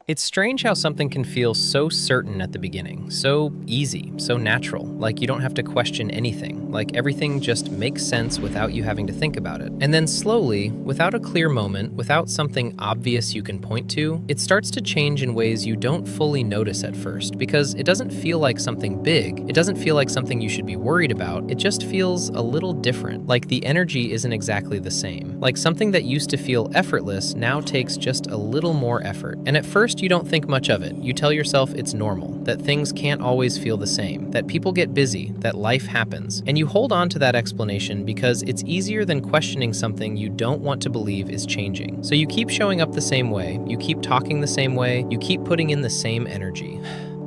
It's strange how something can feel so certain at the beginning, so easy, so natural, like you don't have to question anything, like everything just makes sense without you having to think about it. And then slowly, without a clear moment, without something obvious you can point to, it starts to change in ways you don't fully notice at first, because it doesn't feel like something big, it doesn't feel like something you should be worried about, it just feels a little different, like the energy isn't exactly the same. Like something that used to feel effortless now takes just a little more effort. And at first, you don't think much of it. You tell yourself it's normal, that things can't always feel the same, that people get busy, that life happens. And you hold on to that explanation because it's easier than questioning something you don't want to believe is changing. So you keep showing up the same way, you keep talking the same way, you keep putting in the same energy.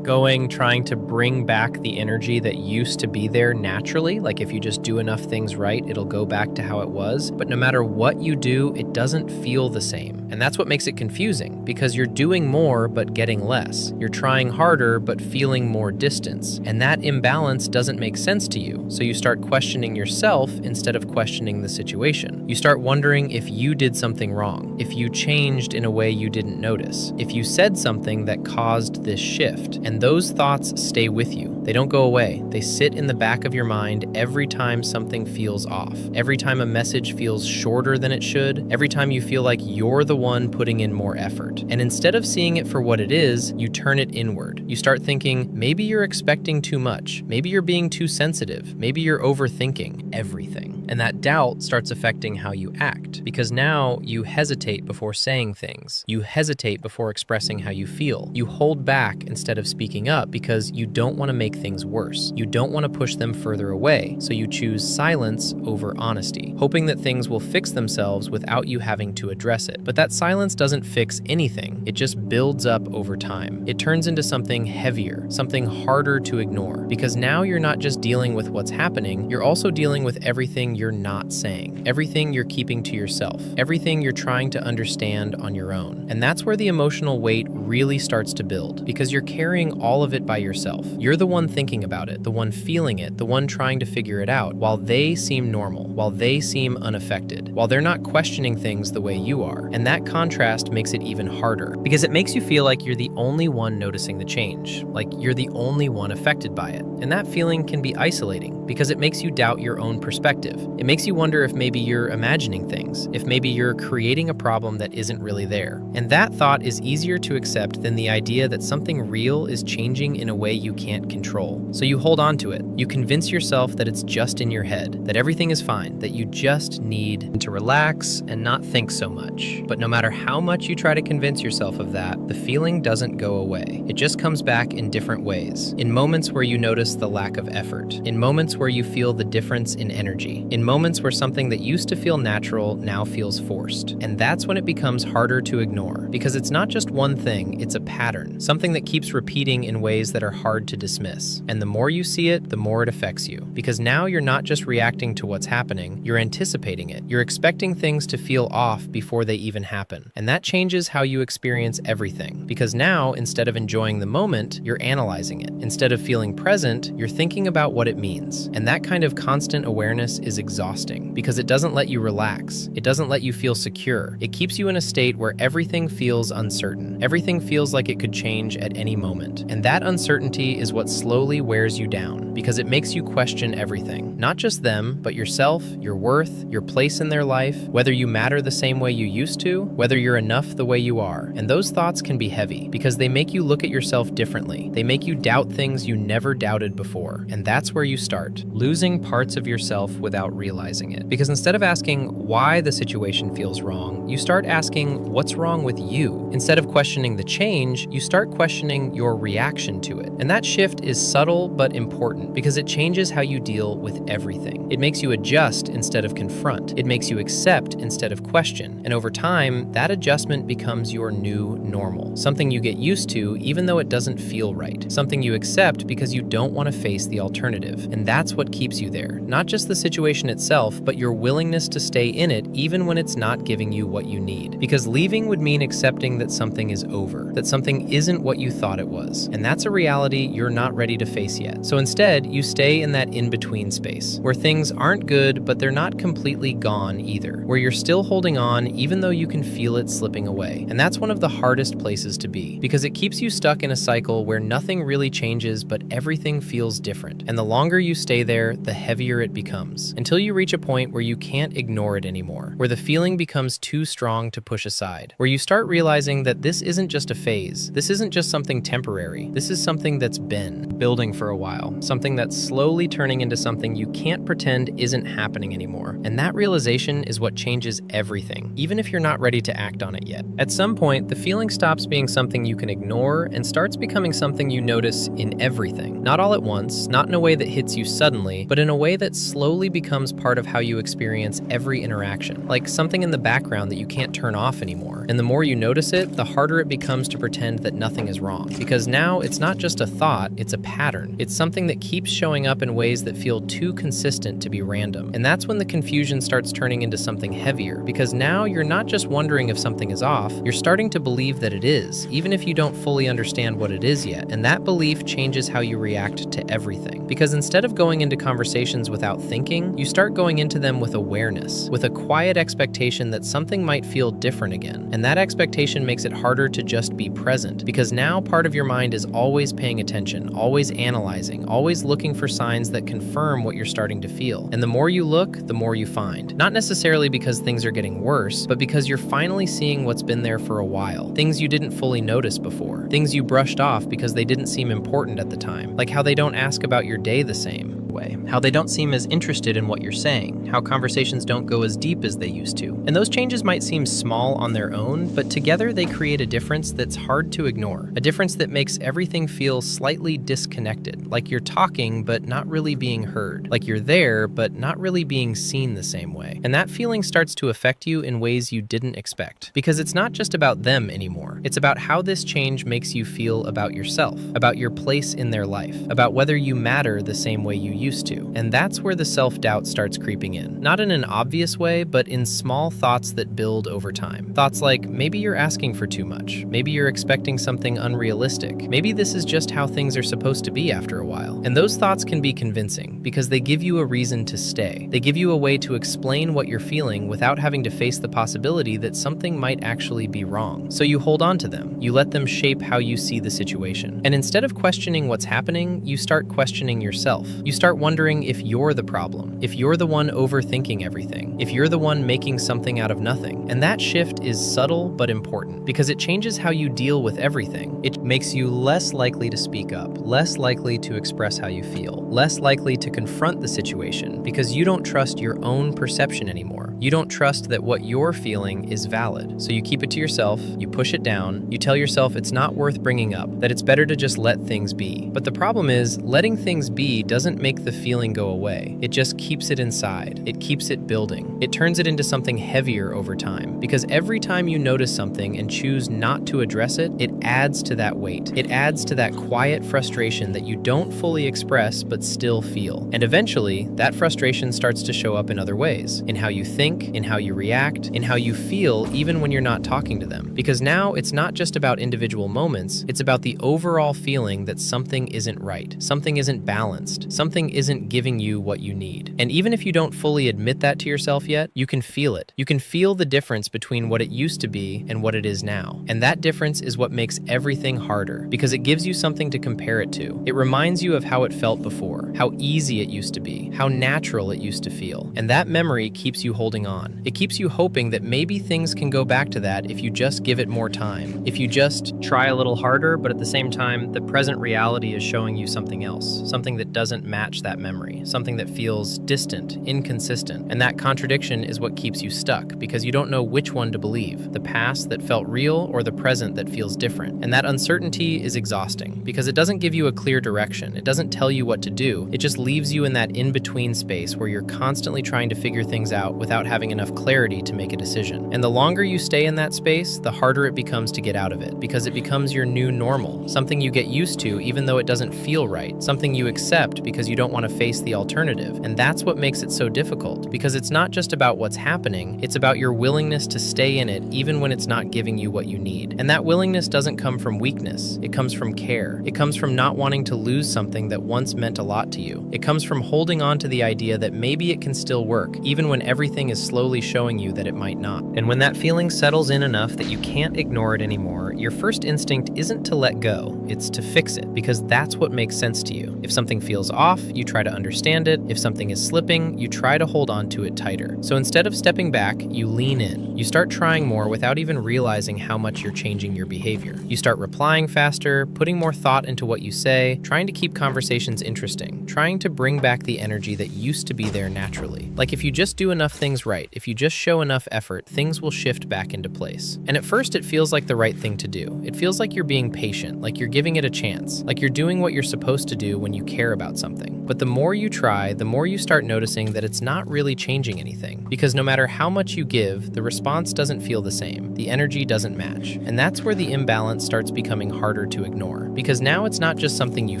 Trying to bring back the energy that used to be there naturally. Like if you just do enough things right, it'll go back to how it was. But no matter what you do, it doesn't feel the same. And that's what makes it confusing, because you're doing more but getting less. You're trying harder but feeling more distance. And that imbalance doesn't make sense to you. So you start questioning yourself instead of questioning the situation. You start wondering if you did something wrong, if you changed in a way you didn't notice, if you said something that caused this shift. And those thoughts stay with you. They don't go away. They sit in the back of your mind every time something feels off, every time a message feels shorter than it should, every time you feel like you're the one putting in more effort. And instead of seeing it for what it is, you turn it inward. You start thinking, maybe you're expecting too much. Maybe you're being too sensitive. Maybe you're overthinking everything. And that doubt starts affecting how you act, because now you hesitate before saying things. You hesitate before expressing how you feel. You hold back instead of speaking up because you don't want to make things worse. You don't want to push them further away, so you choose silence over honesty, hoping that things will fix themselves without you having to address it. But that silence doesn't fix anything. It just builds up over time. It turns into something heavier, something harder to ignore, because now you're not just dealing with what's happening, you're also dealing with everything you're not saying, everything you're keeping to yourself, everything you're trying to understand on your own. And that's where the emotional weight really starts to build, because you're carrying all of it by yourself. You're the one thinking about it, the one feeling it, the one trying to figure it out, while they seem normal, while they seem unaffected, while they're not questioning things the way you are. And that contrast makes it even harder, because it makes you feel like you're the only one noticing the change, like you're the only one affected by it. And that feeling can be isolating, because it makes you doubt your own perspective. It makes you wonder if maybe you're imagining things, if maybe you're creating a problem that isn't really there. And that thought is easier to accept than the idea that something real is changing in a way you can't control. So you hold on to it. You convince yourself that it's just in your head, that everything is fine, that you just need to relax and not think so much. But no matter how much you try to convince yourself of that, the feeling doesn't go away. It just comes back in different ways. In moments where you notice the lack of effort, in moments where you feel the difference in energy, in moments where something that used to feel natural now feels forced. And that's when it becomes harder to ignore, because it's not just one thing, it's a pattern, something that keeps repeating in ways that are hard to dismiss. And the more you see it, the more it affects you, because now you're not just reacting to what's happening, you're anticipating it. You're expecting things to feel off before they even happen. And that changes how you experience everything, because now, instead of enjoying the moment, you're analyzing it. Instead of feeling present, you're thinking about what it means. And that kind of constant awareness is exhausting, because it doesn't let you relax. It doesn't let you feel secure. It keeps you in a state where everything feels uncertain. Everything feels like it could change at any moment. And that uncertainty is what slowly wears you down, because it makes you question everything. Not just them, but yourself, your worth, your place in their life, whether you matter the same way you used to, whether you're enough the way you are. And those thoughts can be heavy, because they make you look at yourself differently. They make you doubt things you never doubted before. And that's where you start losing parts of yourself without realizing it. Because instead of asking why the situation feels wrong, you start asking what's wrong with you. Instead of questioning the change, you start questioning your reaction to it. And that shift is subtle but important, because it changes how you deal with everything. It makes you adjust instead of confront. It makes you accept instead of question. And over time, that adjustment becomes your new normal. Something you get used to even though it doesn't feel right. Something you accept because you don't want to face the alternative. And that's what keeps you there. Not just the situation situation itself, but your willingness to stay in it even when it's not giving you what you need. Because leaving would mean accepting that something is over, that something isn't what you thought it was. And that's a reality you're not ready to face yet. So instead, you stay in that in-between space, where things aren't good, but they're not completely gone either, where you're still holding on even though you can feel it slipping away. And that's one of the hardest places to be, because it keeps you stuck in a cycle where nothing really changes, but everything feels different. And the longer you stay there, the heavier it becomes, until you reach a point where you can't ignore it anymore, where the feeling becomes too strong to push aside, where you start realizing that this isn't just a phase, this isn't just something temporary, this is something that's been building for a while, something that's slowly turning into something you can't pretend isn't happening anymore. And that realization is what changes everything, even if you're not ready to act on it yet. At some point, the feeling stops being something you can ignore and starts becoming something you notice in everything. Not all at once, not in a way that hits you suddenly, but in a way that slowly becomes part of how you experience every interaction, like something in the background that you can't turn off anymore. And the more you notice it, the harder it becomes to pretend that nothing is wrong. Because now it's not just a thought, it's a pattern. It's something that keeps showing up in ways that feel too consistent to be random. And that's when the confusion starts turning into something heavier, because now you're not just wondering if something is off, you're starting to believe that it is, even if you don't fully understand what it is yet. And that belief changes how you react to everything. Because instead of going into conversations without thinking, you start going into them with awareness, with a quiet expectation that something might feel different again. And that expectation makes it harder to just be present, because now part of your mind is always paying attention, always analyzing, always looking for signs that confirm what you're starting to feel. And the more you look, the more you find. Not necessarily because things are getting worse, but because you're finally seeing what's been there for a while. Things you didn't fully notice before. Things you brushed off because they didn't seem important at the time. Like how they don't ask about your day the same way, how they don't seem as interested in what you're saying, how conversations don't go as deep as they used to. And those changes might seem small on their own, but together they create a difference that's hard to ignore. A difference that makes everything feel slightly disconnected, like you're talking but not really being heard, like you're there but not really being seen the same way. And that feeling starts to affect you in ways you didn't expect, because it's not just about them anymore. It's about how this change makes you feel about yourself, about your place in their life, about whether you matter the same way you used to. And that's where the self-doubt starts creeping in. Not in an obvious way, but in small thoughts that build over time. Thoughts like, maybe you're asking for too much. Maybe you're expecting something unrealistic. Maybe this is just how things are supposed to be after a while. And those thoughts can be convincing, because they give you a reason to stay. They give you a way to explain what you're feeling without having to face the possibility that something might actually be wrong. So you hold on to them. You let them shape how you see the situation. And instead of questioning what's happening, you start questioning yourself. You start wondering if you're the problem, if you're the one overthinking everything, if you're the one making something out of nothing. And that shift is subtle but important, because it changes how you deal with everything. It makes you less likely to speak up, less likely to express how you feel, less likely to confront the situation, because you don't trust your own perception anymore. You don't trust that what you're feeling is valid. So you keep it to yourself, you push it down, you tell yourself it's not worth bringing up, that it's better to just let things be. But the problem is, letting things be doesn't make the feeling go away. It just keeps it inside. It keeps it building. It turns it into something heavier over time, because every time you notice something and choose not to address it, it adds to that weight. It adds to that quiet frustration that you don't fully express but still feel. And eventually, that frustration starts to show up in other ways, in how you think, in how you react, in how you feel even when you're not talking to them. Because now it's not just about individual moments, it's about the overall feeling that something isn't right, something isn't balanced, something isn't giving you what you need. And even if you don't fully admit that to yourself yet, you can feel it. You can feel the difference between what it used to be and what it is now. And that difference is what makes everything harder, because it gives you something to compare it to. It reminds you of how it felt before, how easy it used to be, how natural it used to feel. And that memory keeps you holding on. It keeps you hoping that maybe things can go back to that if you just give it more time. If you just try a little harder, but at the same time, the present reality is showing you something else, something that doesn't match that memory, something that feels distant, inconsistent. And that contradiction is what keeps you stuck, because you don't know which one to believe, the past that felt real or the present that feels different. And that uncertainty is exhausting, because it doesn't give you a clear direction. It doesn't tell you what to do. It just leaves you in that in-between space where you're constantly trying to figure things out without without having enough clarity to make a decision. And the longer you stay in that space, the harder it becomes to get out of it, because it becomes your new normal, something you get used to even though it doesn't feel right, something you accept because you don't want to face the alternative. And that's what makes it so difficult, because it's not just about what's happening, it's about your willingness to stay in it even when it's not giving you what you need. And that willingness doesn't come from weakness, it comes from care. It comes from not wanting to lose something that once meant a lot to you. It comes from holding on to the idea that maybe it can still work, even when everything is slowly showing you that it might not. And when that feeling settles in enough that you can't ignore it anymore, your first instinct isn't to let go, it's to fix it, because that's what makes sense to you. If something feels off, you try to understand it. If something is slipping, you try to hold on to it tighter. So instead of stepping back, you lean in. You start trying more without even realizing how much you're changing your behavior. You start replying faster, putting more thought into what you say, trying to keep conversations interesting, trying to bring back the energy that used to be there naturally. Like if you just do enough things right, if you just show enough effort, things will shift back into place. And at first it feels like the right thing to do. It feels like you're being patient, like you're giving it a chance, like you're doing what you're supposed to do when you care about something. But the more you try, the more you start noticing that it's not really changing anything. Because no matter how much you give, the response doesn't feel the same. The energy doesn't match. And that's where the imbalance starts becoming harder to ignore. Because now it's not just something you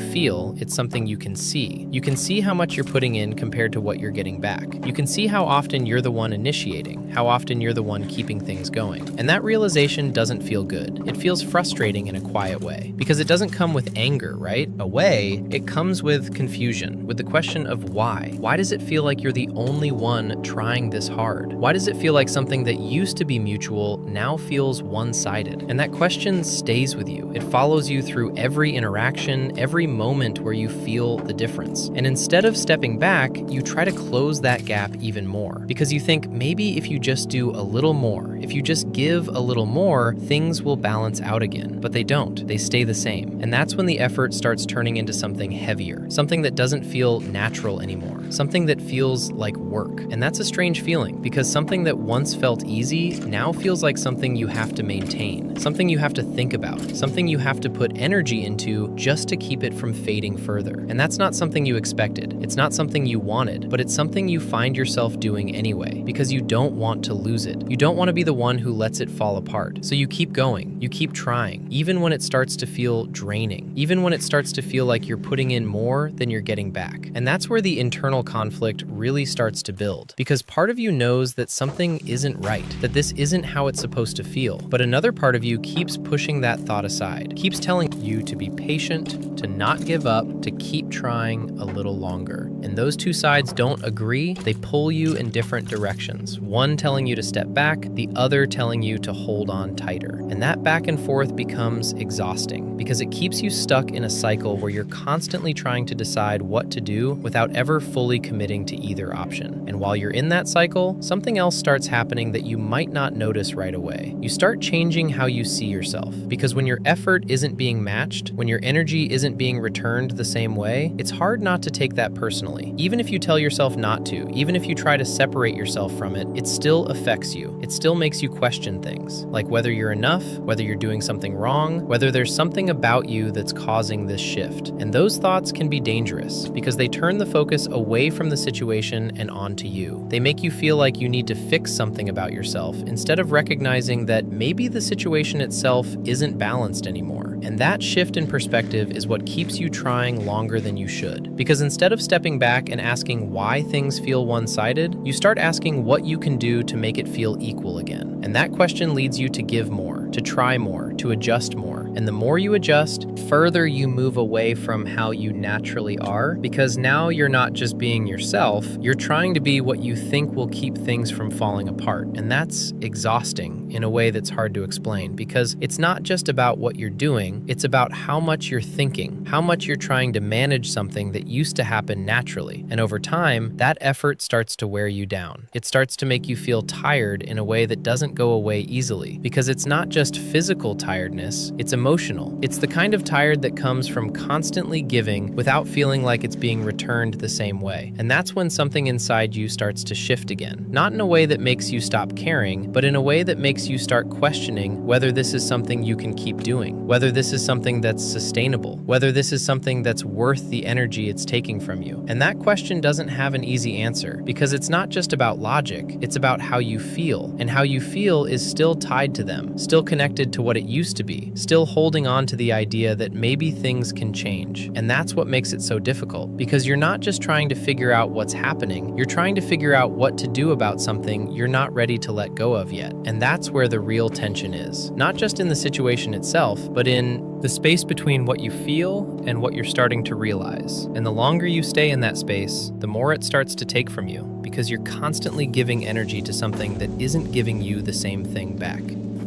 feel, it's something you can see. You can see how much you're putting in compared to what you're getting back. You can see how often you're the one initiating, how often you're the one keeping things going. And that realization doesn't feel good. It feels frustrating in a quiet way. Because it doesn't come with anger, right? It comes with confusion, with the question of why. Why does it feel like you're the only one trying this hard? Why does it feel like something that used to be mutual now feels one-sided? And that question stays with you. It follows you through every interaction, every moment where you feel the difference. And instead of stepping back, you try to close that gap even more. Because you think maybe if you just do a little more, if you just give a little more, things will balance out again. But they don't. They stay the same. And that's when the effort starts turning into something heavier, something that doesn't feel natural anymore, something that feels like work. And that's a strange feeling, because something that once felt easy now feels like something you have to maintain, something you have to think about, something you have to put energy into just to keep it from fading further. And that's not something you expected. It's not something you wanted, but it's something you find yourself doing anyway, because you don't want to lose it. You don't want to be the one who lets it fall apart. So you keep going, you keep trying, even when it starts to feel draining, even when it starts to feel like you're putting in more than you're getting back. And that's where the internal conflict really starts to build, because part of you knows that something isn't right, that this isn't how it's supposed to feel. But another part of you keeps pushing that thought aside, keeps telling you to be patient, to not give up, to keep trying a little longer. And those two sides don't agree. They pull you in different directions. One telling you to step back, the other telling you to hold on tighter. And that back and forth becomes exhausting, because it keeps you stuck in a cycle where you're constantly trying to decide what to do without ever fully committing to either option. And while you're in that cycle, something else starts happening that you might not notice right away. You start changing how you see yourself, because when your effort isn't being matched, when your energy isn't being returned the same way, it's hard not to take that personally. Even if you tell yourself not to, even if you try to separate yourself from it, it still affects you. It still makes you question things, like whether you're enough, whether you're doing something wrong, whether there's something about you that's causing this shift. And those thoughts can be dangerous, because they turn the focus away from the situation and onto you. They make you feel like you need to fix something about yourself, instead of recognizing that maybe the situation itself isn't balanced anymore. And that shift in perspective is what keeps you trying longer than you should. Because instead of stepping back and asking why things feel one-sided, you start asking what you can do to make it feel equal again. And that question leads you to give more, to try more, to adjust more. And the more you adjust, further you move away from how you naturally are, because now you're not just being yourself, you're trying to be what you think will keep things from falling apart. And that's exhausting in a way that's hard to explain, because it's not just about what you're doing, it's about how much you're thinking, how much you're trying to manage something that used to happen naturally. And over time, that effort starts to wear you down. It starts to make you feel tired in a way that doesn't go away easily, because it's not just physical tiredness, it's emotional. It's the kind of tired that comes from constantly giving without feeling like it's being returned the same way. And that's when something inside you starts to shift again. Not in a way that makes you stop caring, but in a way that makes you start questioning whether this is something you can keep doing, whether this is something that's sustainable, whether this is something that's worth the energy it's taking from you. And that question doesn't have an easy answer, because it's not just about logic, it's about how you feel. And how you feel is still tied to them, still connected to what it used to be, still holding on to the idea that maybe things can change. And that's what makes it so difficult, because you're not just trying to figure out what's happening, you're trying to figure out what to do about something you're not ready to let go of yet. And that's where the real tension is. Not just in the situation itself, but in the space between what you feel and what you're starting to realize. And the longer you stay in that space, the more it starts to take from you, because you're constantly giving energy to something that isn't giving you the same thing back.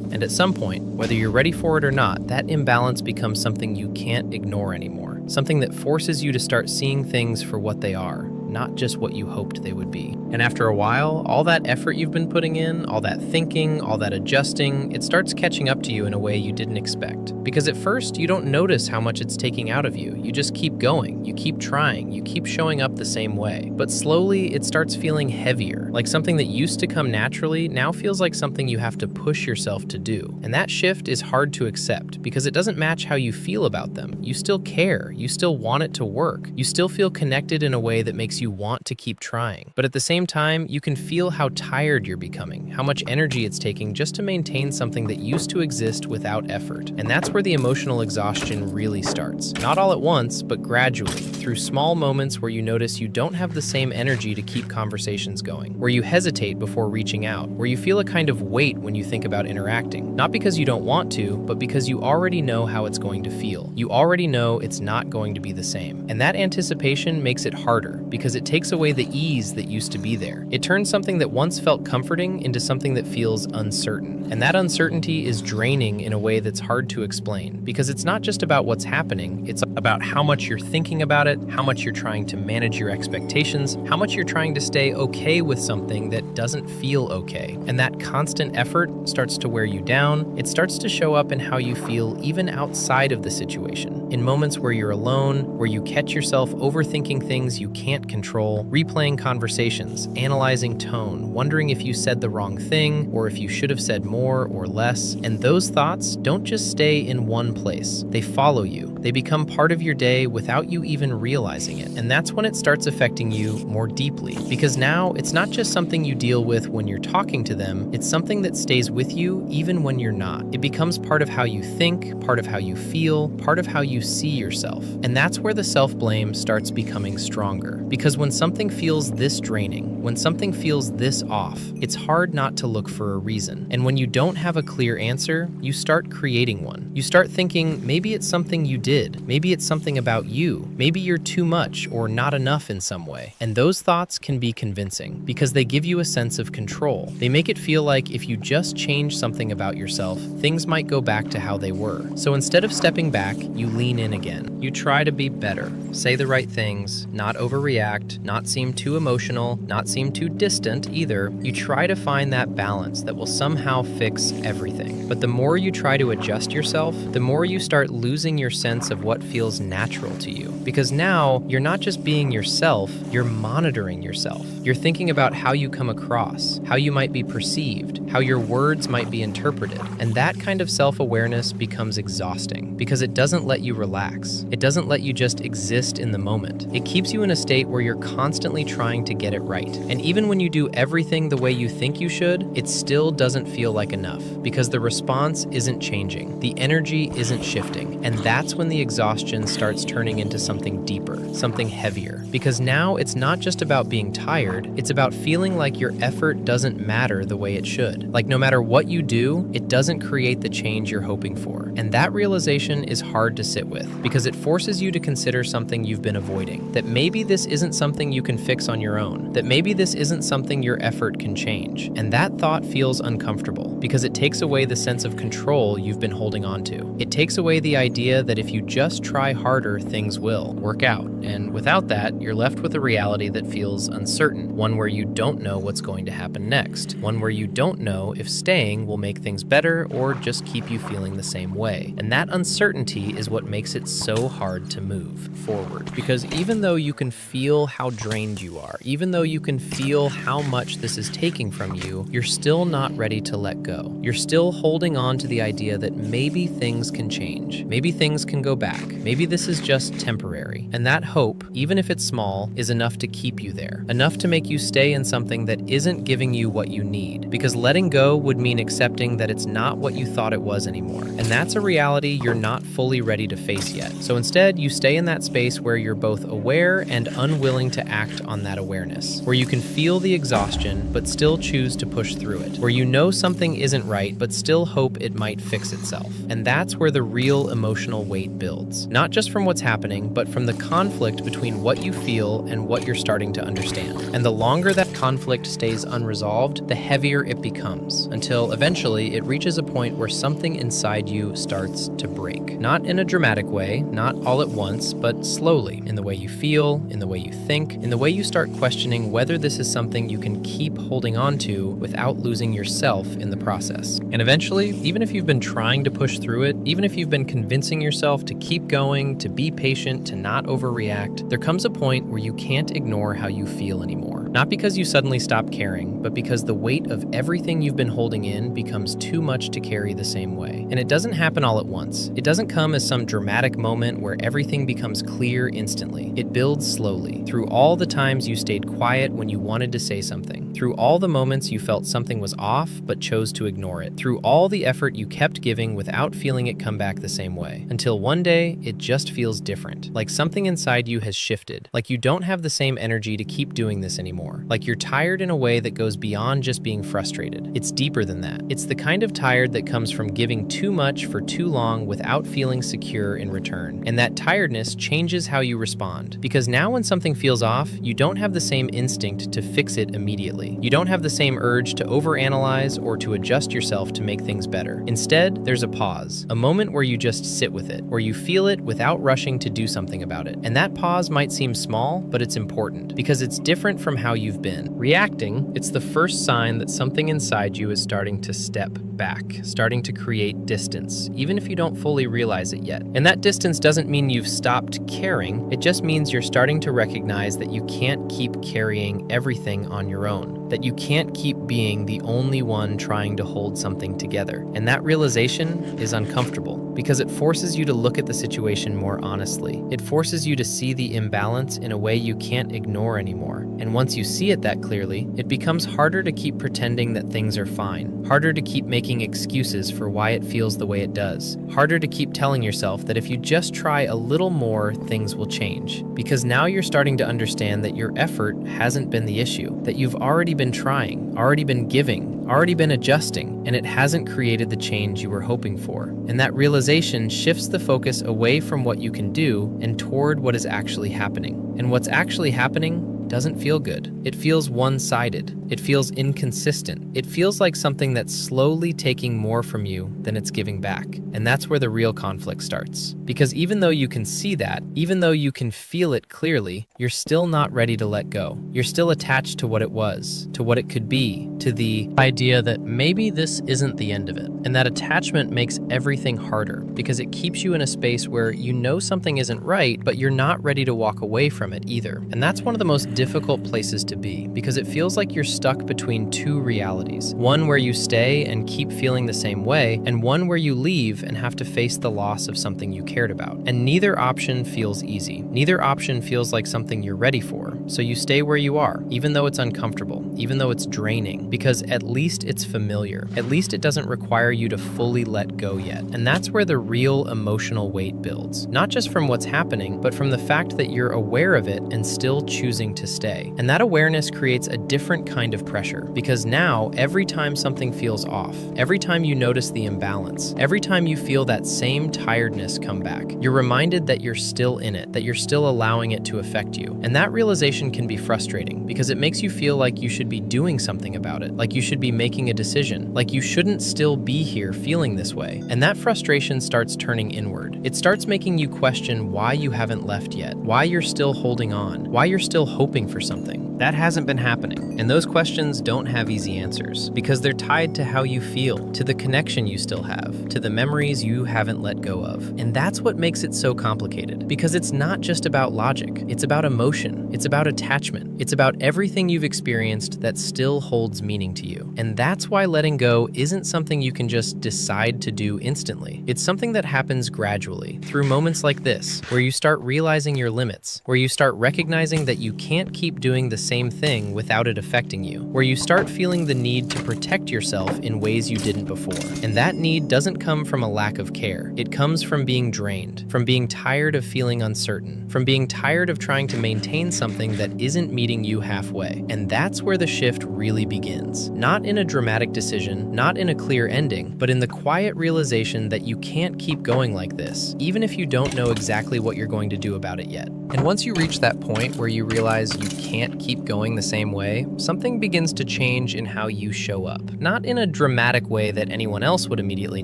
And at some point, whether you're ready for it or not, that imbalance becomes something you can't ignore anymore. Something that forces you to start seeing things for what they are, not just what you hoped they would be. And after a while, all that effort you've been putting in, all that thinking, all that adjusting, it starts catching up to you in a way you didn't expect. Because at first, you don't notice how much it's taking out of you. You just keep going, you keep trying, you keep showing up the same way. But slowly, it starts feeling heavier, like something that used to come naturally now feels like something you have to push yourself to do. And that shift is hard to accept, because it doesn't match how you feel about them. You still care, you still want it to work, you still feel connected in a way that makes you want to keep trying. But at the same time, you can feel how tired you're becoming, how much energy it's taking just to maintain something that used to exist without effort. And that's where the emotional exhaustion really starts. Not all at once, but gradually, through small moments where you notice you don't have the same energy to keep conversations going, where you hesitate before reaching out, where you feel a kind of weight when you think about interacting. Not because you don't want to, but because you already know how it's going to feel. You already know it's not going to be the same. And that anticipation makes it harder, because it takes away the ease that used to be there. It turns something that once felt comforting into something that feels uncertain. And that uncertainty is draining in a way that's hard to explain, because it's not just about what's happening, it's about how much you're thinking about it, how much you're trying to manage your expectations, how much you're trying to stay okay with something that doesn't feel okay. And that constant effort starts to wear you down. It starts to show up in how you feel even outside of the situation. In moments where you're alone, where you catch yourself overthinking things you can't control, replaying conversations, analyzing tone, wondering if you said the wrong thing or if you should have said more or less. And those thoughts don't just stay in one place. They follow you. They become part of your day without you even realizing it. And that's when it starts affecting you more deeply. Because now it's not just something you deal with when you're talking to them, it's something that stays with you even when you're not. It becomes part of how you think, part of how you feel, part of how you see yourself. And that's where the self-blame starts becoming stronger. Because when something feels this draining, when something feels this off, it's hard not to look for a reason. And when you don't have a clear answer, you start creating one. You start thinking maybe it's something you did, maybe it's something about you, maybe you're too much or not enough in some way. And those thoughts can be convincing because they give you a sense of control. They make it feel like if you just change something about yourself, things might go back to how they were. So instead of stepping back, you lean in again. You try to be better, say the right things, not overreact, not seem too emotional, not seem too distant either. You try to find that balance that will somehow fix everything. But the more you try to adjust yourself, the more you start losing your sense of what feels natural to you. Because now, you're not just being yourself, you're monitoring yourself. You're thinking about how you come across, how you might be perceived, how your words might be interpreted. And that kind of self-awareness becomes exhausting because it doesn't let you relax. It doesn't let you just exist in the moment. It keeps you in a state where you're constantly trying to get it right. And even when you do everything the way you think you should, it still doesn't feel like enough because the response isn't changing. The energy isn't shifting. And that's when the exhaustion starts turning into something deeper, something heavier. Because now it's not just about being tired, it's about feeling like your effort doesn't matter the way it should. Like no matter what you do, it doesn't create the change you're hoping for. And that realization is hard to sit with because it forces you to consider something you've been avoiding. That maybe this isn't something you can fix on your own. That maybe this isn't something your effort can change. And that thought feels uncomfortable because it takes away the sense of control you've been holding on to. It takes away the idea that if you you just try harder, things will work out. And without that, you're left with a reality that feels uncertain, one where you don't know what's going to happen next, one where you don't know if staying will make things better or just keep you feeling the same way. And that uncertainty is what makes it so hard to move forward. Because even though you can feel how drained you are, even though you can feel how much this is taking from you, you're still not ready to let go. You're still holding on to the idea that maybe things can change. Maybe things can go back. Maybe this is just temporary. And that hope, even if it's small, is enough to keep you there. Enough to make you stay in something that isn't giving you what you need. Because letting go would mean accepting that it's not what you thought it was anymore. And that's a reality you're not fully ready to face yet. So instead, you stay in that space where you're both aware and unwilling to act on that awareness. Where you can feel the exhaustion, but still choose to push through it. Where you know something isn't right, but still hope it might fix itself. And that's where the real emotional weight builds. Not just from what's happening, but from the conflict between what you feel and what you're starting to understand. And the longer that conflict stays unresolved, the heavier it becomes, until eventually it reaches a point where something inside you starts to break. Not in a dramatic way, not all at once, but slowly, in the way you feel, in the way you think, in the way you start questioning whether this is something you can keep holding on to without losing yourself in the process. And eventually, even if you've been trying to push through it, even if you've been convincing yourself to keep going, to be patient, to not overreact, there comes a point where you can't ignore how you feel anymore. Not because you suddenly stop caring, but because the weight of everything you've been holding in becomes too much to carry the same way. And it doesn't happen all at once. It doesn't come as some dramatic moment where everything becomes clear instantly. It builds slowly, through all the times you stayed quiet when you wanted to say something, through all the moments you felt something was off but chose to ignore it, through all the effort you kept giving without feeling it come back the same way, until one day it just feels different, like something inside you has shifted, like you don't have the same energy to keep doing this anymore, like you're tired in a way that goes beyond just being frustrated. It's deeper than that. It's the kind of tired that comes from giving too much for too long without feeling secure in return. And that tiredness changes how you respond, because now when something feels off, you don't have the same instinct to fix it immediately. You don't have the same urge to overanalyze or to adjust yourself to make things better. Instead, there's a pause, a moment where you just sit with it, where you feel it without rushing to do something about it. And that pause might seem small, but it's important, because it's different from how you've been. Reacting, it's the first sign that something inside you is starting to step back, starting to create distance, even if you don't fully realize it yet. And that distance doesn't mean you've stopped caring, it just means you're starting to recognize that you can't keep carrying everything on your own, that you can't keep being the only one trying to hold something together. And that realization is uncomfortable, because it forces you to look at the situation more honestly. It forces you to see the imbalance in a way you can't ignore anymore. And once you see it that clearly, it becomes harder to keep pretending that things are fine, harder to keep making excuses for why it feels the way it does, harder to keep telling yourself that if you just try a little more, things will change. Because now you're starting to understand that your effort hasn't been the issue, that you've already been trying, already been giving, already been adjusting, and it hasn't created the change you were hoping for. And that realization shifts the focus away from what you can do and toward what is actually happening. And what's actually happening doesn't feel good. It feels one-sided. It feels inconsistent. It feels like something that's slowly taking more from you than it's giving back. And that's where the real conflict starts. Because even though you can see that, even though you can feel it clearly, you're still not ready to let go. You're still attached to what it was, to what it could be, to the idea that maybe this isn't the end of it. And that attachment makes everything harder, because it keeps you in a space where you know something isn't right, but you're not ready to walk away from it either. And that's one of the most difficult places to be, because it feels like you're stuck between two realities. One where you stay and keep feeling the same way, and one where you leave and have to face the loss of something you cared about. And neither option feels easy. Neither option feels like something you're ready for. So you stay where you are, even though it's uncomfortable, even though it's draining, because at least it's familiar. At least it doesn't require you to fully let go yet. And that's where the real emotional weight builds. Not just from what's happening, but from the fact that you're aware of it and still choosing to to stay. And that awareness creates a different kind of pressure, because now every time something feels off, every time you notice the imbalance, every time you feel that same tiredness come back, you're reminded that you're still in it, that you're still allowing it to affect you. And that realization can be frustrating because it makes you feel like you should be doing something about it, like you should be making a decision, like you shouldn't still be here feeling this way. And that frustration starts turning inward. It starts making you question why you haven't left yet, why you're still holding on, why you're still hoping for something. That hasn't been happening. And those questions don't have easy answers because they're tied to how you feel, to the connection you still have, to the memories you haven't let go of. And that's what makes it so complicated, because it's not just about logic. It's about emotion. It's about attachment. It's about everything you've experienced that still holds meaning to you. And that's why letting go isn't something you can just decide to do instantly. It's something that happens gradually, through moments like this, where you start realizing your limits, where you start recognizing that you can't keep doing the same thing without it affecting you, where you start feeling the need to protect yourself in ways you didn't before. And that need doesn't come from a lack of care. It comes from being drained, from being tired of feeling uncertain, from being tired of trying to maintain something that isn't meeting you halfway. And that's where the shift really begins. Not in a dramatic decision, not in a clear ending, but in the quiet realization that you can't keep going like this, even if you don't know exactly what you're going to do about it yet. And once you reach that point where you realize you can't keep going the same way, something begins to change in how you show up. Not in a dramatic way that anyone else would immediately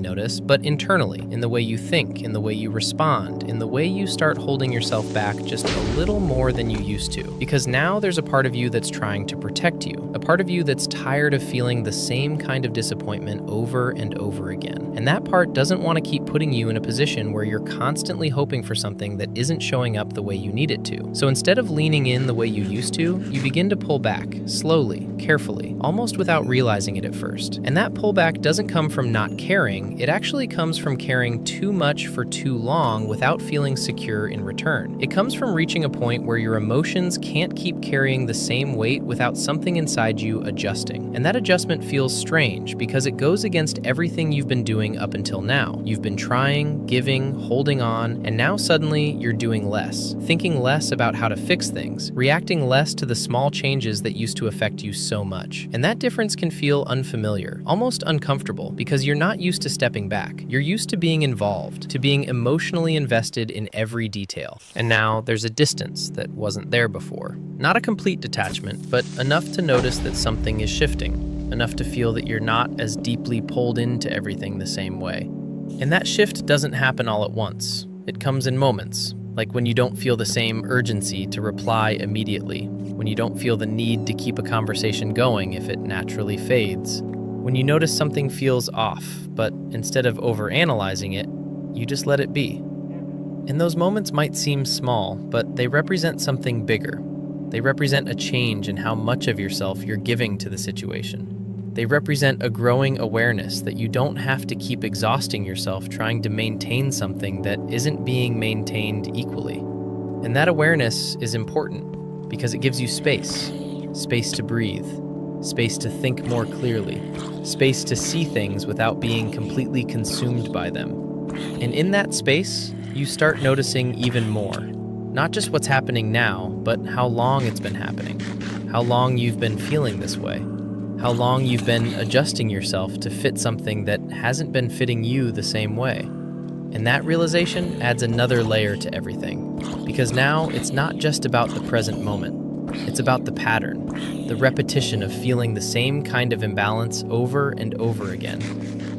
notice, but internally, in the way you think, in the way you respond, in the way you start holding yourself back just a little more than you used to. Because now there's a part of you that's trying to protect you, a part of you that's tired of feeling the same kind of disappointment over and over again. And that part doesn't want to keep putting you in a position where you're constantly hoping for something that isn't showing up the way you need it to. So instead of leaning in the way you used to, you begin to pull back, slowly, carefully, almost without realizing it at first. And that pullback doesn't come from not caring, it actually comes from caring too much for too long without feeling secure in return. It comes from reaching a point where your emotions can't keep carrying the same weight without something inside you adjusting. And that adjustment feels strange because it goes against everything you've been doing up until now. You've been trying, giving, holding on, and now suddenly you're doing less, thinking less about how to fix things, reacting less to the small changes that used to affect you so much. And that difference can feel unfamiliar, almost uncomfortable, because you're not used to stepping back. You're used to being involved, to being emotionally invested in every detail. And now there's a distance that wasn't there before. Not a complete detachment, but enough to notice that something is shifting, enough to feel that you're not as deeply pulled into everything the same way. And that shift doesn't happen all at once. It comes in moments, like when you don't feel the same urgency to reply immediately, when you don't feel the need to keep a conversation going if it naturally fades, when you notice something feels off, but instead of overanalyzing it, you just let it be. And those moments might seem small, but they represent something bigger. They represent a change in how much of yourself you're giving to the situation. They represent a growing awareness that you don't have to keep exhausting yourself trying to maintain something that isn't being maintained equally. And that awareness is important because it gives you space to breathe, space to think more clearly, space to see things without being completely consumed by them. And in that space, you start noticing even more. Not just what's happening now, but how long it's been happening, how long you've been feeling this way, how long you've been adjusting yourself to fit something that hasn't been fitting you the same way. And that realization adds another layer to everything, because now it's not just about the present moment. It's about the pattern, the repetition of feeling the same kind of imbalance over and over again.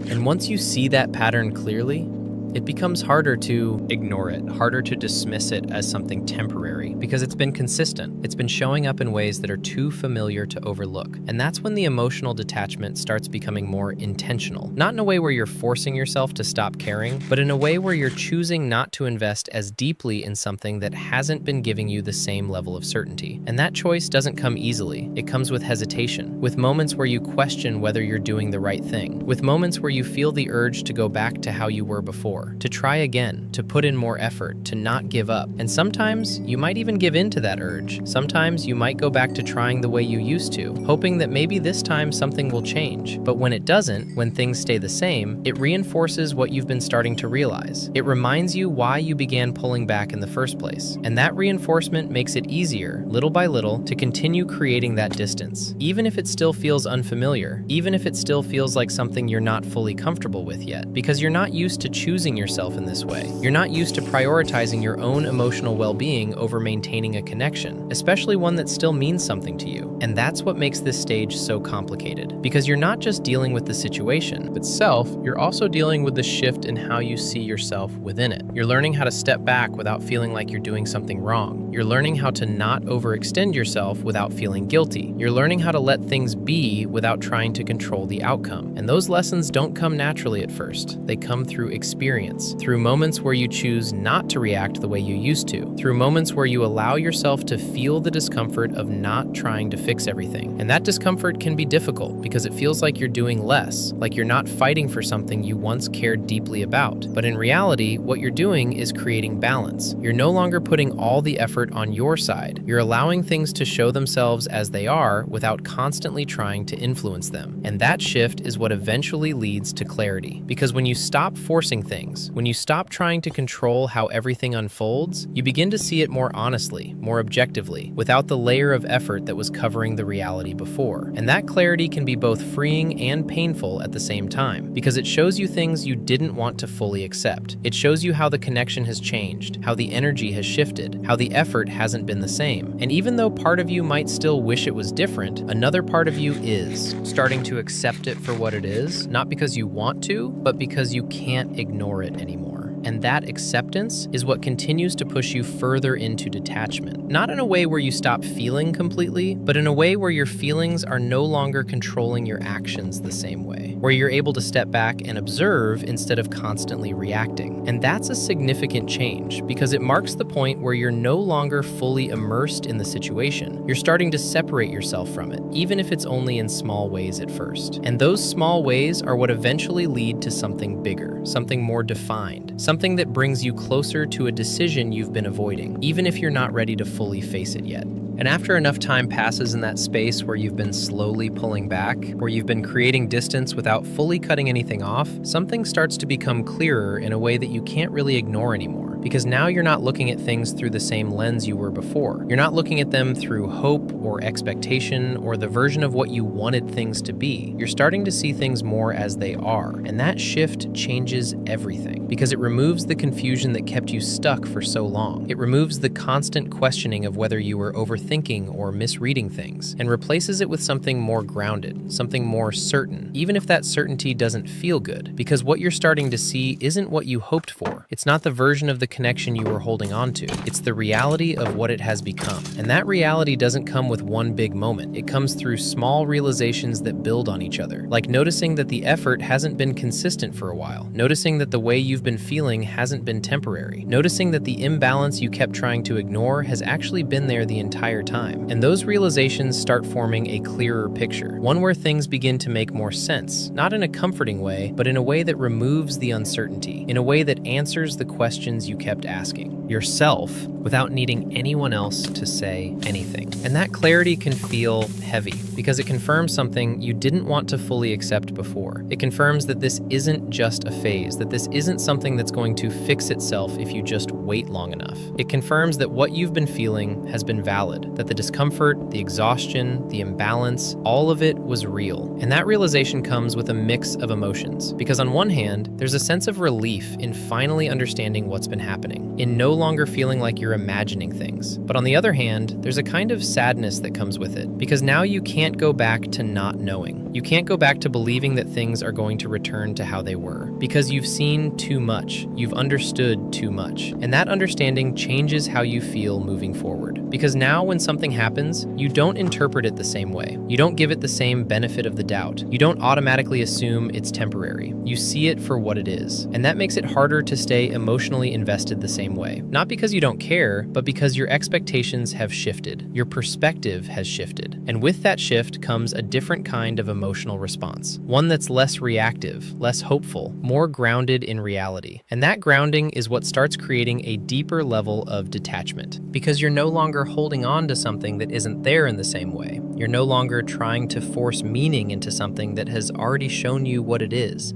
And once you see that pattern clearly, it becomes harder to ignore it, harder to dismiss it as something temporary, because it's been consistent. It's been showing up in ways that are too familiar to overlook. And that's when the emotional detachment starts becoming more intentional. Not in a way where you're forcing yourself to stop caring, but in a way where you're choosing not to invest as deeply in something that hasn't been giving you the same level of certainty. And that choice doesn't come easily. It comes with hesitation, with moments where you question whether you're doing the right thing, with moments where you feel the urge to go back to how you were before. before, to try again, to put in more effort, to not give up. And sometimes you might even give in to that urge. Sometimes you might go back to trying the way you used to, hoping that maybe this time something will change. But when it doesn't, when things stay the same, it reinforces what you've been starting to realize. It reminds you why you began pulling back in the first place. And that reinforcement makes it easier, little by little, to continue creating that distance. Even if it still feels unfamiliar, even if it still feels like something you're not fully comfortable with yet, because you're not used to choosing yourself in this way. You're not used to prioritizing your own emotional well-being over maintaining a connection, especially one that still means something to you. And that's what makes this stage so complicated, because you're not just dealing with the situation itself, you're also dealing with the shift in how you see yourself within it. You're learning how to step back without feeling like you're doing something wrong. You're learning how to not overextend yourself without feeling guilty. You're learning how to let things be without trying to control the outcome. And those lessons don't come naturally at first. They come through experience, through moments where you choose not to react the way you used to, through moments where you allow yourself to feel the discomfort of not trying to fix everything. And that discomfort can be difficult because it feels like you're doing less, like you're not fighting for something you once cared deeply about. But in reality, what you're doing is creating balance. You're no longer putting all the effort on your side. You're allowing things to show themselves as they are without constantly trying to influence them. And that shift is what eventually leads to clarity. Because when you stop forcing things, when you stop trying to control how everything unfolds, you begin to see it more honestly, more objectively, without the layer of effort that was covering the reality before. And that clarity can be both freeing and painful at the same time, because it shows you things you didn't want to fully accept. It shows you how the connection has changed, how the energy has shifted, how the effort hasn't been the same. And even though part of you might still wish it was different, another part of you is starting to accept it for what it is, not because you want to, but because you can't ignore it anymore. And that acceptance is what continues to push you further into detachment. Not in a way where you stop feeling completely, but in a way where your feelings are no longer controlling your actions the same way, where you're able to step back and observe instead of constantly reacting. And that's a significant change because it marks the point where you're no longer fully immersed in the situation. You're starting to separate yourself from it, even if it's only in small ways at first. And those small ways are what eventually lead to something bigger, something more defined, something that brings you closer to a decision you've been avoiding, even if you're not ready to fully face it yet. And after enough time passes in that space where you've been slowly pulling back, where you've been creating distance without fully cutting anything off, something starts to become clearer in a way that you can't really ignore anymore. Because now you're not looking at things through the same lens you were before. You're not looking at them through hope or expectation or the version of what you wanted things to be. You're starting to see things more as they are. And that shift changes everything because it removes the confusion that kept you stuck for so long. It removes the constant questioning of whether you were overthinking or misreading things and replaces it with something more grounded, something more certain, even if that certainty doesn't feel good, because what you're starting to see isn't what you hoped for. It's not the version of the connection you were holding on to. It's the reality of what it has become. And that reality doesn't come with one big moment. It comes through small realizations that build on each other, like noticing that the effort hasn't been consistent for a while, noticing that the way you've been feeling hasn't been temporary, noticing that the imbalance you kept trying to ignore has actually been there the entire time. And those realizations start forming a clearer picture, one where things begin to make more sense, not in a comforting way, but in a way that removes the uncertainty, in a way that answers the questions you kept asking yourself without needing anyone else to say anything. And that clarity can feel heavy because it confirms something you didn't want to fully accept before. It confirms that this isn't just a phase, that this isn't something that's going to fix itself if you just wait long enough. It confirms that what you've been feeling has been valid, that the discomfort, the exhaustion, the imbalance, all of it was real. And that realization comes with a mix of emotions, because on one hand, there's a sense of relief in finally understanding what's been happening, in no longer feeling like you're imagining things. But on the other hand, there's a kind of sadness that comes with it, because now you can't go back to not knowing. You can't go back to believing that things are going to return to how they were, because you've seen too much, you've understood too much. And that understanding changes how you feel moving forward. Because now when something happens, you don't interpret it the same way. You don't give it the same benefit of the doubt. You don't automatically assume it's temporary. You see it for what it is. And that makes it harder to stay emotionally invested the same way. Not because you don't care, but because your expectations have shifted. Your perspective has shifted. And with that shift comes a different kind of emotion emotional response. One that's less reactive, less hopeful, more grounded in reality. And that grounding is what starts creating a deeper level of detachment. Because you're no longer holding on to something that isn't there in the same way. You're no longer trying to force meaning into something that has already shown you what it is.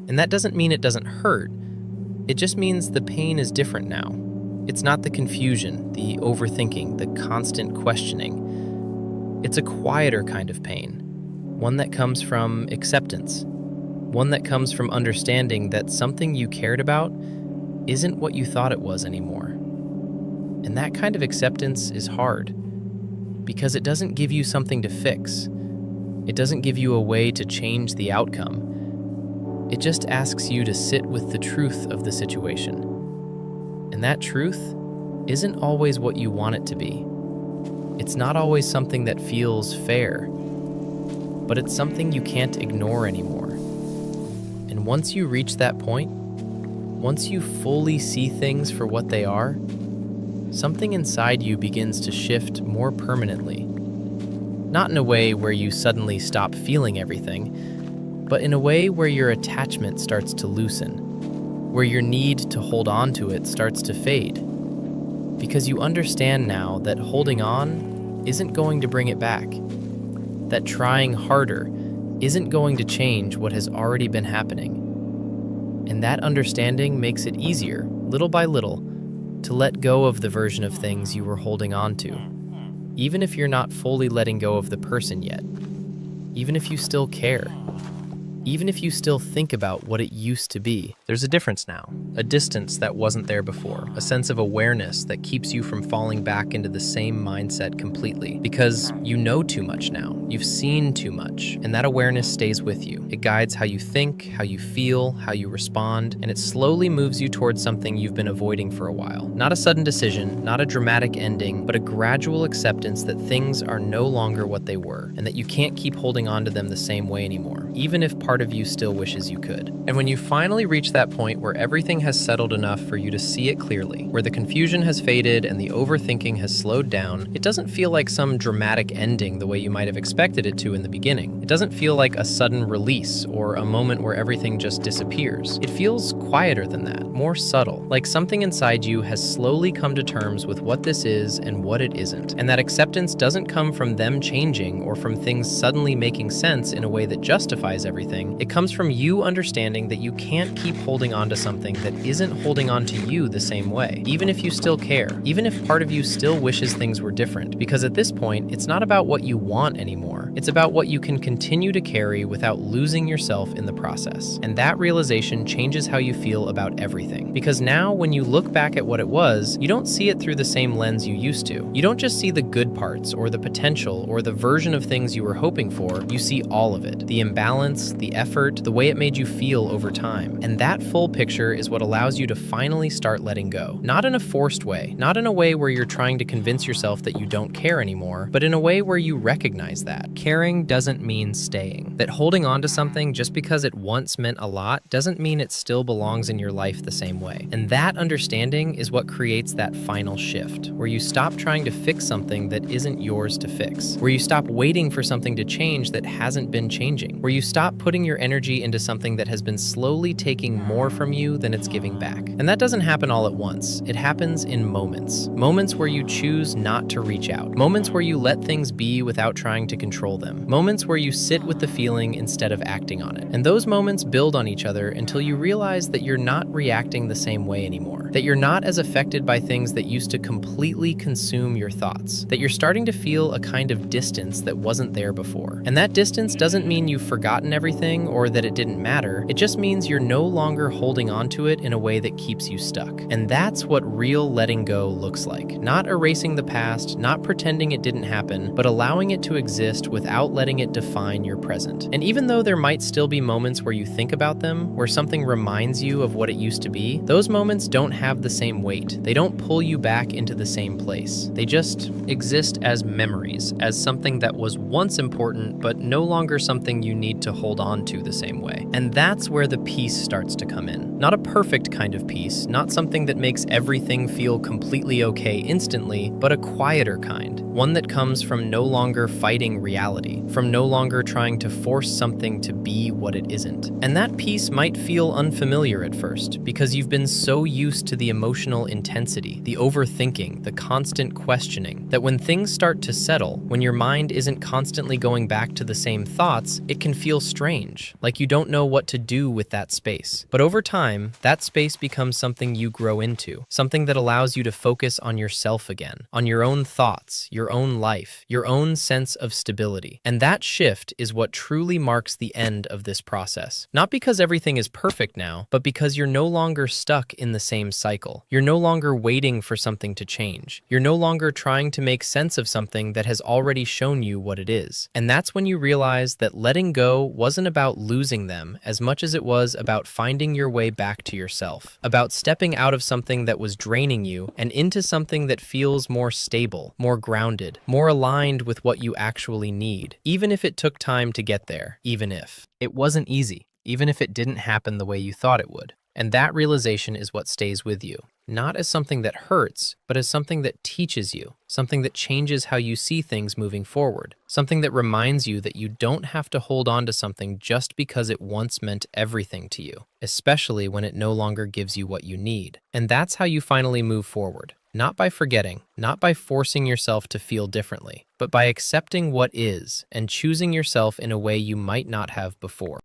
And that doesn't mean it doesn't hurt. It just means the pain is different now. It's not the confusion, the overthinking, the constant questioning. It's a quieter kind of pain, one that comes from acceptance, one that comes from understanding that something you cared about isn't what you thought it was anymore. And that kind of acceptance is hard, because it doesn't give you something to fix. It doesn't give you a way to change the outcome. It just asks you to sit with the truth of the situation. And that truth isn't always what you want it to be. It's not always something that feels fair, but it's something you can't ignore anymore. And once you reach that point, once you fully see things for what they are, something inside you begins to shift more permanently. Not in a way where you suddenly stop feeling everything, but in a way where your attachment starts to loosen, where your need to hold on to it starts to fade. Because you understand now that holding on isn't going to bring it back. That trying harder isn't going to change what has already been happening. And that understanding makes it easier, little by little, to let go of the version of things you were holding on to. Even if you're not fully letting go of the person yet. Even if you still care. Even if you still think about what it used to be, there's a difference now. A distance that wasn't there before. A sense of awareness that keeps you from falling back into the same mindset completely. Because you know too much now. You've seen too much. And that awareness stays with you. It guides how you think, how you feel, how you respond, and it slowly moves you towards something you've been avoiding for a while. Not a sudden decision, not a dramatic ending, but a gradual acceptance that things are no longer what they were, and that you can't keep holding on to them the same way anymore, even if part of you still wishes you could. And when you finally reach that point where everything has settled enough for you to see it clearly, where the confusion has faded and the overthinking has slowed down, it doesn't feel like some dramatic ending the way you might have expected it to in the beginning. It doesn't feel like a sudden release or a moment where everything just disappears. It feels quieter than that, more subtle, like something inside you has slowly come to terms with what this is and what it isn't. And that acceptance doesn't come from them changing or from things suddenly making sense in a way that justifies everything. It comes from you understanding that you can't keep holding on to something that isn't holding on to you the same way, even if you still care, even if part of you still wishes things were different. Because at this point, it's not about what you want anymore. It's about what you can continue to carry without losing yourself in the process. And that realization changes how you feel about everything. Because now, when you look back at what it was, you don't see it through the same lens you used to. You don't just see the good parts, or the potential, or the version of things you were hoping for. You see all of it. The imbalance, the effort, the way it made you feel over time. And that full picture is what allows you to finally start letting go. Not in a forced way, not in a way where you're trying to convince yourself that you don't care anymore, but in a way where you recognize that. Caring doesn't mean staying. That holding on to something just because it once meant a lot doesn't mean it still belongs in your life the same way. And that understanding is what creates that final shift, where you stop trying to fix something that isn't yours to fix, where you stop waiting for something to change that hasn't been changing, where you stop putting your energy into something that has been slowly taking more from you than it's giving back. And that doesn't happen all at once. It happens in moments. Moments where you choose not to reach out. Moments where you let things be without trying to control them. Moments where you sit with the feeling instead of acting on it. And those moments build on each other until you realize that you're not reacting the same way anymore. That you're not as affected by things that used to completely consume your thoughts. That you're starting to feel a kind of distance that wasn't there before. And that distance doesn't mean you've forgotten everything or that it didn't matter. It just means you're no longer holding on to it in a way that keeps you stuck. And that's what real letting go looks like. Not erasing the past, not pretending it didn't happen, but allowing it to exist without letting it define your present. And even though there might still be moments where you think about them, where something reminds you of what it used to be, those moments don't have the same weight. They don't pull you back into the same place. They just exist as memories, as something that was once important, but no longer something you need to hold on to the same way. And that's where the peace starts to come in. Not a perfect kind of peace, not something that makes everything feel completely okay instantly, but a quieter kind. One that comes from no longer fighting reality, from no longer trying to force something to be what it isn't. And that peace might feel unfamiliar at first, because you've been so used to the emotional intensity, the overthinking, the constant questioning, that when things start to settle, when your mind isn't constantly going back to the same thoughts, it can feel strange, like you don't know what to do with that space. But over time, that space becomes something you grow into, something that allows you to focus on yourself again, on your own thoughts, your own life, your own sense of stability. And that shift is what truly marks the end of this process. Not because everything is perfect now, but because you're no longer stuck in the same cycle. You're no longer waiting for something to change. You're no longer trying to make sense of something that has already shown you what it is. And that's when you realize that letting go wasn't about losing them as much as it was about finding your way back to yourself, about stepping out of something that was draining you and into something that feels more stable, more grounded, more aligned with what you actually need, even if it took time to get there, even if it wasn't easy, even if it didn't happen the way you thought it would. And that realization is what stays with you, not as something that hurts, but as something that teaches you, something that changes how you see things moving forward, something that reminds you that you don't have to hold on to something just because it once meant everything to you, especially when it no longer gives you what you need. And that's how you finally move forward. Not by forgetting, not by forcing yourself to feel differently, but by accepting what is and choosing yourself in a way you might not have before.